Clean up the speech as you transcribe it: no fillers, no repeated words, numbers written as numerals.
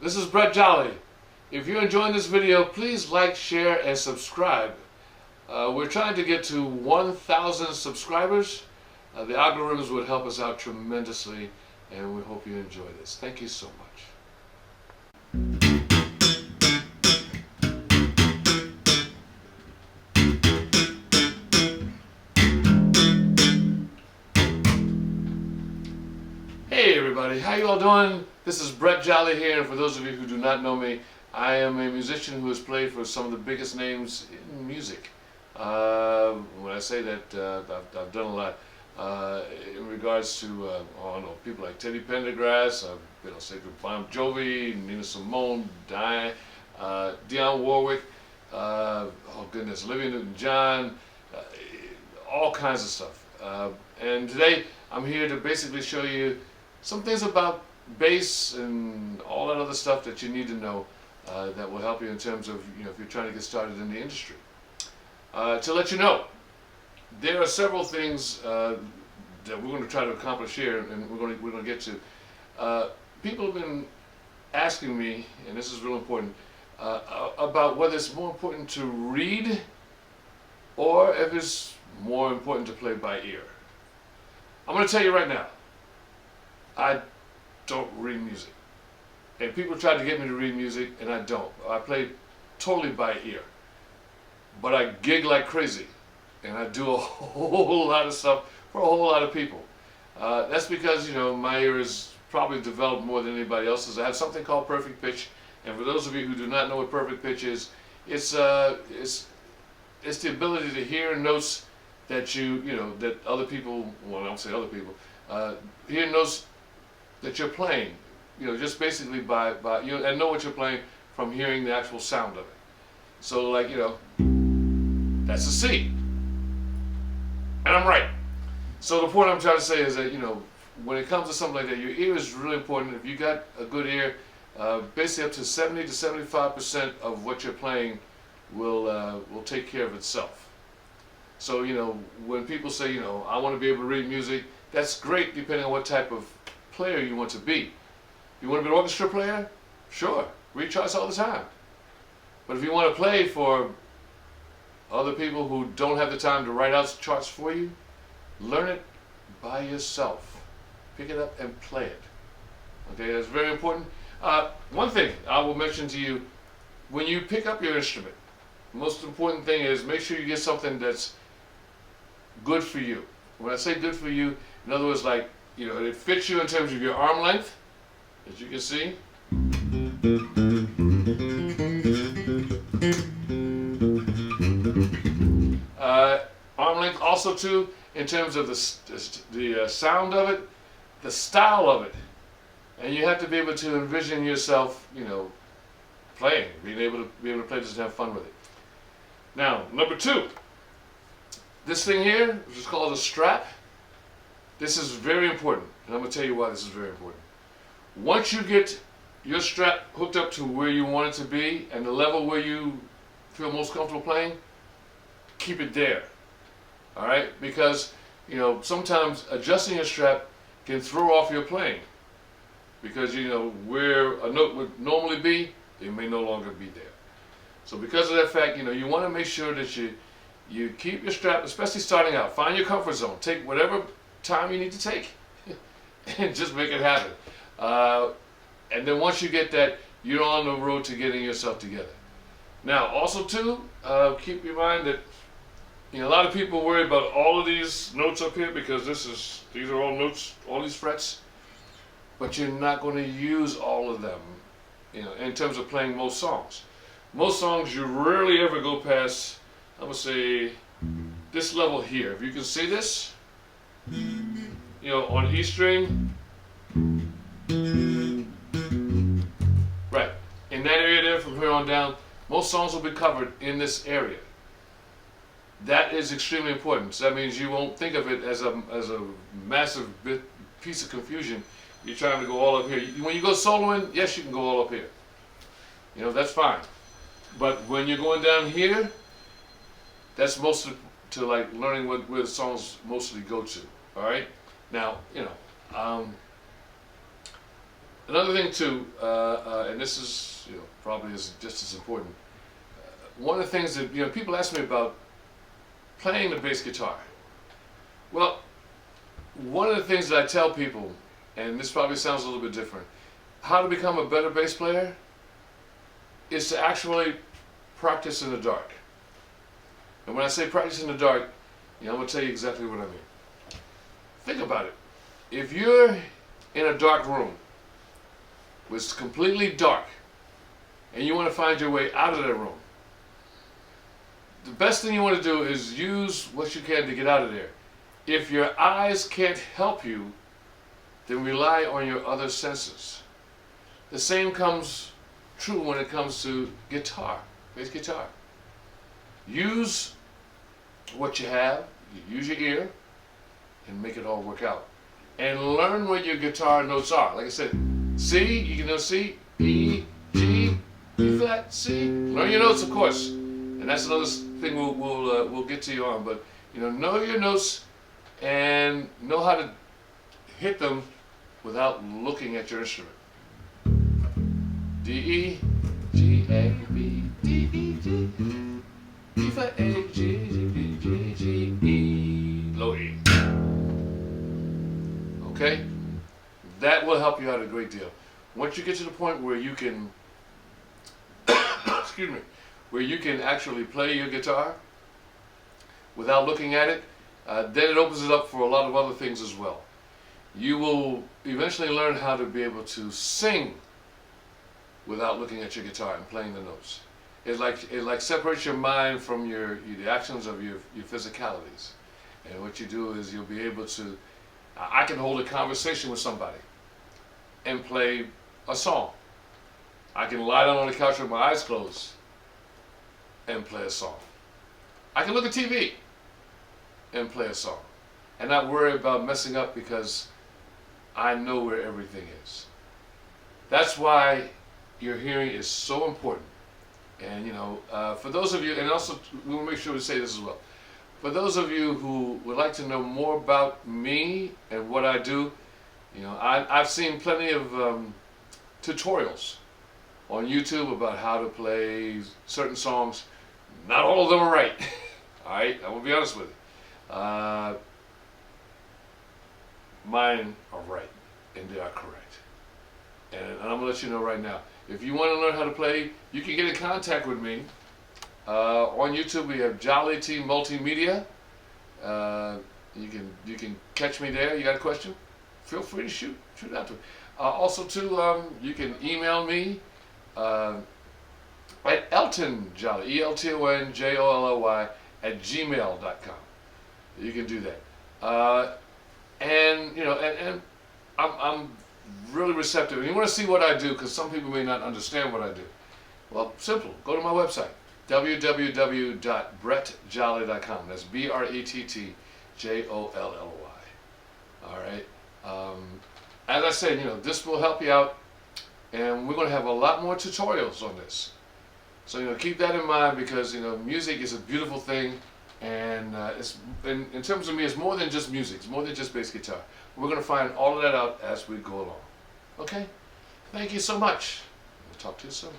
This is Brett Jolly. If you're enjoying this video, please like, share, and subscribe. We're trying to get to 1,000 subscribers. The algorithms would help us out tremendously, and we hope you enjoy this. Thank you so much. Hey everybody, how you all doing? This is Brett Jolly here, and for those of you who do not know me, I am a musician who has played for some of the biggest names in music. When I say that, I've done a lot in regards to, I don't know, people like Teddy Pendergrass, I've been on stage with Bon Jovi, Nina Simone, Dionne Warwick, oh goodness, Olivia Newton-John, all kinds of stuff. And today I'm here to basically show you some things about bass and all that other stuff that you need to know that will help you in terms of, if you're trying to get started in the industry. To let you know, there are several things that we're going to try to accomplish here, and we're going to get to. People have been asking me, and this is real important, about whether it's more important to read or if it's more important to play by ear. I'm going to tell you right now, I don't read music. And people try to get me to read music, and I don't. I play totally by ear. But I gig like crazy, and I do a whole lot of stuff for a whole lot of people. That's because, my ear is probably developed more than anybody else's. I have something called perfect pitch, and for those of you who do not know what perfect pitch is, it's the ability to hear notes that that other people, well, I don't say other people, hear notes that you're playing, just basically by and know what you're playing from hearing the actual sound of it. So like, that's a C. And I'm right. So the point I'm trying to say is that, when it comes to something like that, your ear is really important. If you got a good ear, basically up to 70 to 75% of what you're playing will take care of itself. So, when people say, I want to be able to read music, that's great depending on what type of player you want to be. You want to be an orchestra player? Sure, read charts all the time. But if you want to play for other people who don't have the time to write out charts for you, learn it by yourself. Pick it up and play it. Okay, that's very important. One thing I will mention to you, when you pick up your instrument, the most important thing is make sure you get something that's good for you. When I say good for you, in other words, like, it fits you in terms of your arm length, as you can see. Arm length also too, in terms of the sound of it, the style of it. And you have to be able to envision yourself, playing, being able to play this and have fun with it. Now, number two, this thing here, which is called a strap, this is very important, and I'm going to tell you why this is very important. Once you get your strap hooked up to where you want it to be and the level where you feel most comfortable playing, keep it there. All right? Because, sometimes adjusting your strap can throw off your playing. Because, where a note would normally be, it may no longer be there. So because of that fact, you want to make sure that you keep your strap, especially starting out. Find your comfort zone. Take whatever time you need to take and just make it happen. And then once you get that, you're on the road to getting yourself together. Now, also too, keep in mind that a lot of people worry about all of these notes up here because these are all notes, all these frets, but you're not going to use all of them, in terms of playing most songs. Most songs you rarely ever go past, I'm going to say, this level here. If you can see this, on E string, right, in that area there from here on down, most songs will be covered in this area. That is extremely important. So that means you won't think of it as a massive piece of confusion. You're trying to go all up here. When you go soloing, yes, you can go all up here. That's fine. But when you're going down here, that's mostly to like learning where the songs mostly go to. All right. Now, Another thing too, and this is probably just as important. One of the things that people ask me about playing the bass guitar. Well, one of the things that I tell people, and this probably sounds a little bit different, how to become a better bass player is to actually practice in the dark. And when I say practice in the dark, I'm going to tell you exactly what I mean. Think about it. If you're in a dark room, where it's completely dark, and you want to find your way out of that room, the best thing you want to do is use what you can to get out of there. If your eyes can't help you, then rely on your other senses. The same comes true when it comes to guitar, bass guitar. Use what you have, use your ear, and make it all work out. And learn what your guitar notes are. Like I said, C, you can know C, E, G, E flat, C. Learn your notes, of course. And that's another thing we'll get to you on. But know your notes and know how to hit them without looking at your instrument. D, E, G, A, B, D, E, G, E flat, A, G, G, G, G, E, low E. Okay? That will help you out a great deal. Once you get to the point where you can, excuse me, where you can actually play your guitar without looking at it, then it opens it up for a lot of other things as well. You will eventually learn how to be able to sing without looking at your guitar and playing the notes. It like separates your mind from the actions of your physicalities. And what you do is you'll be able to, I can hold a conversation with somebody and play a song. I can lie down on the couch with my eyes closed and play a song. I can look at TV and play a song and not worry about messing up because I know where everything is. That's why your hearing is so important. And for those of you, and also we will make sure we say this as well, for those of you who would like to know more about me and what I do, I've seen plenty of tutorials on YouTube about how to play certain songs. Not all of them are right. All right, I will be honest with you. Mine are right, and they are correct. And I'm going to let you know right now. If you want to learn how to play, you can get in contact with me. On YouTube, we have Jolly T Multimedia. You can catch me there. You got a question? Feel free to shoot out to me. Also, too, you can email me at Elton Jolly, ELTONJOLLY @gmail.com. You can do that. And I'm really receptive. And you want to see what I do, because some people may not understand what I do. Well, simple. Go to my website, www.brettjolly.com. That's BRETTJOLLY. All right. As I said, this will help you out, and we're going to have a lot more tutorials on this. So keep that in mind, because music is a beautiful thing, and it's in terms of me, it's more than just music. It's more than just bass guitar. We're going to find all of that out as we go along. Okay? Thank you so much. We'll talk to you soon.